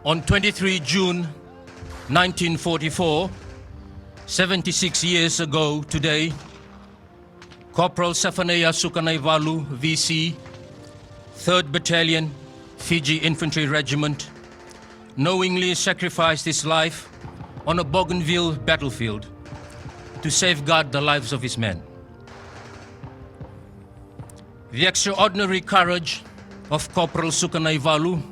On 23 June 1944, 76 years ago today, Corporal Sefanaia Sukanaivalu, VC, 3rd Battalion, Fiji Infantry Regiment, knowingly sacrificed his life on a Bougainville battlefield to safeguard the lives of his men. The extraordinary courage of Corporal Sukanaivalu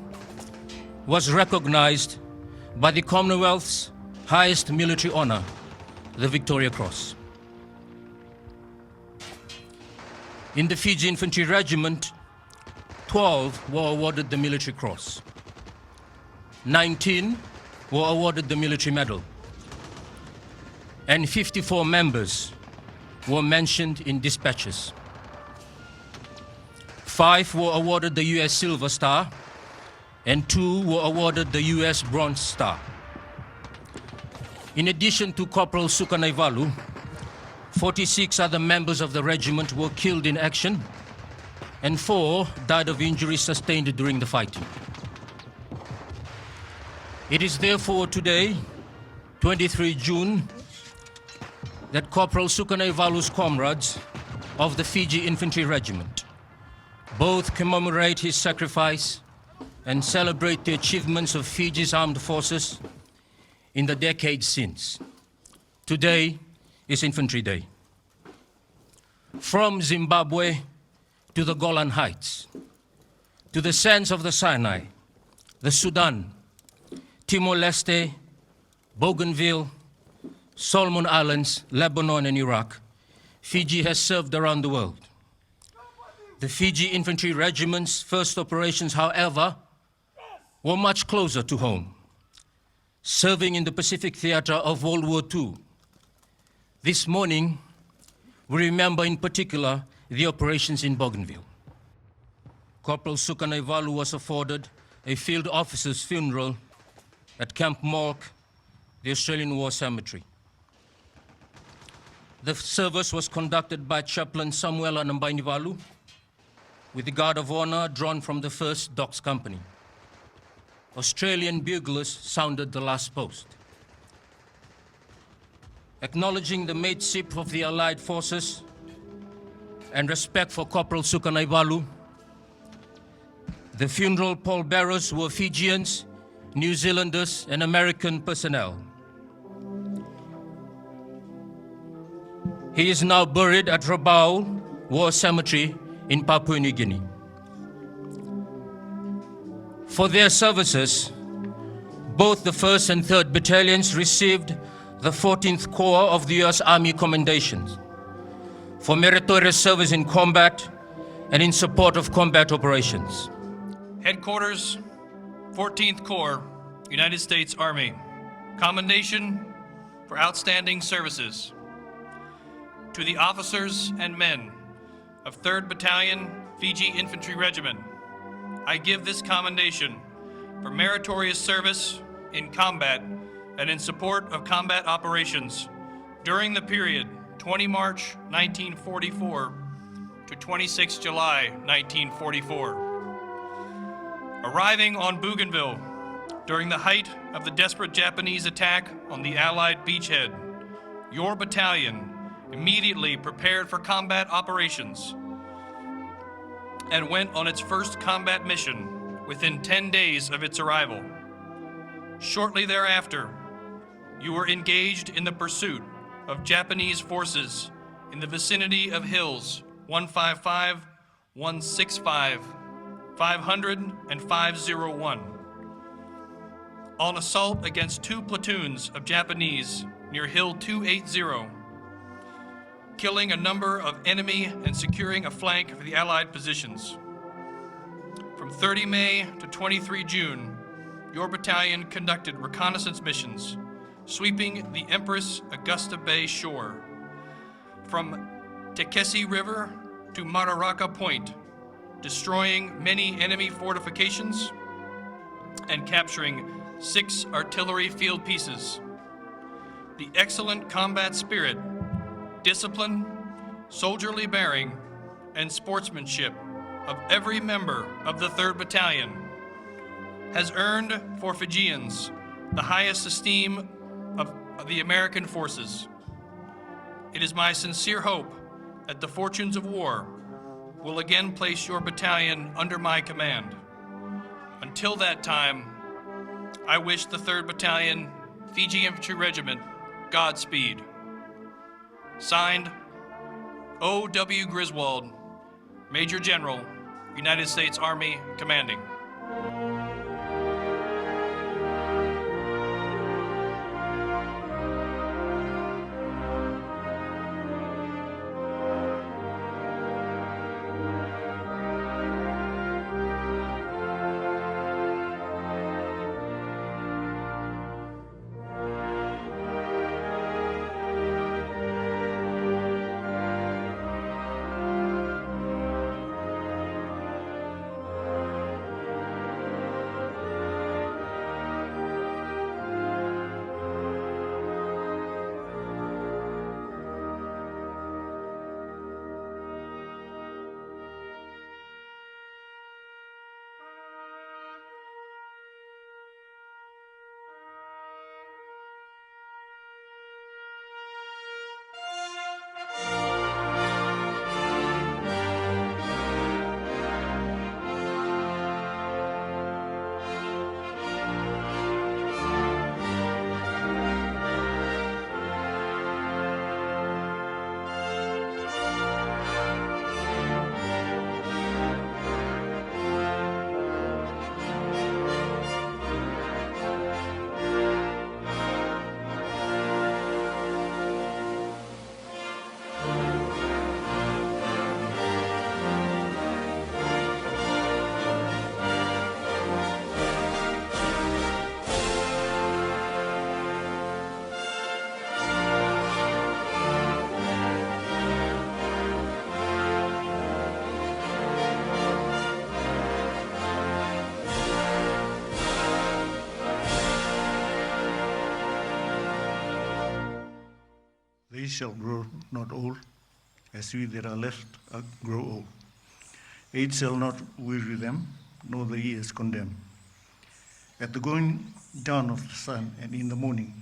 was recognized by the Commonwealth's highest military honor, the Victoria Cross. In the Fiji Infantry Regiment, 12 were awarded the Military Cross. 19 were awarded the Military Medal. And 54 members were mentioned in dispatches. 5 were awarded the U.S. Silver Star, and 2 were awarded the U.S. Bronze Star. In addition to Corporal Sukanaivalu, 46 other members of the regiment were killed in action, and 4 died of injuries sustained during the fighting. It is therefore today, 23 June, that Corporal Sukanaivalu's comrades of the Fiji Infantry Regiment both commemorate his sacrifice and celebrate the achievements of Fiji's armed forces in the decades since. Today is Infantry Day. From Zimbabwe to the Golan Heights, to the sands of the Sinai, the Sudan, Timor-Leste, Bougainville, Solomon Islands, Lebanon, and Iraq, Fiji has served around the world. The Fiji Infantry Regiment's first operations, however, were much closer to home, serving in the Pacific theater of World War II. This morning, we remember in particular the operations in Bougainville. Corporal Sukanaivalu was afforded a field officer's funeral at Camp Mork, the Australian War Cemetery. The service was conducted by Chaplain Samuela Bainivalu with the Guard of Honor drawn from the 1st Docks Company. Australian buglers sounded the last post. Acknowledging the mateship of the Allied forces and respect for Corporal Sukanaivalu, the funeral pallbearers were Fijians, New Zealanders, and American personnel. He is now buried at Rabaul War Cemetery in Papua New Guinea. For their services, both the 1st and 3rd Battalions received the 14th Corps of the U.S. Army Commendations for meritorious service in combat and in support of combat operations. Headquarters, 14th Corps, United States Army. Commendation for outstanding services. To the officers and men of 3rd Battalion, Fiji Infantry Regiment, I give this commendation for meritorious service in combat and in support of combat operations during the period 20 March 1944 to 26 July 1944. Arriving on Bougainville during the height of the desperate Japanese attack on the Allied beachhead, your battalion immediately prepared for combat operations and went on its first combat mission within 10 days of its arrival. Shortly thereafter, you were engaged in the pursuit of Japanese forces in the vicinity of hills 155, 165, 500, and 501. On assault against 2 platoons of Japanese near Hill 280, killing a number of enemy and securing a flank of the Allied positions. From 30 May to 23 June, your battalion conducted reconnaissance missions, sweeping the Empress Augusta Bay shore, from Tekesi River to Mararaka Point, destroying many enemy fortifications and capturing 6 artillery field pieces. The excellent combat spirit, discipline, soldierly bearing, and sportsmanship of every member of the 3rd Battalion has earned for Fijians the highest esteem of the American forces. It is my sincere hope that the fortunes of war will again place your battalion under my command. Until that time, I wish the 3rd Battalion, Fiji Infantry Regiment, Godspeed. Signed, O.W. Griswold, Major General, United States Army Commanding. They shall grow not old, as we that are left grow old. Age shall not weary them, nor the years condemn. At the going down of the sun and in the morning,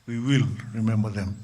we will remember them.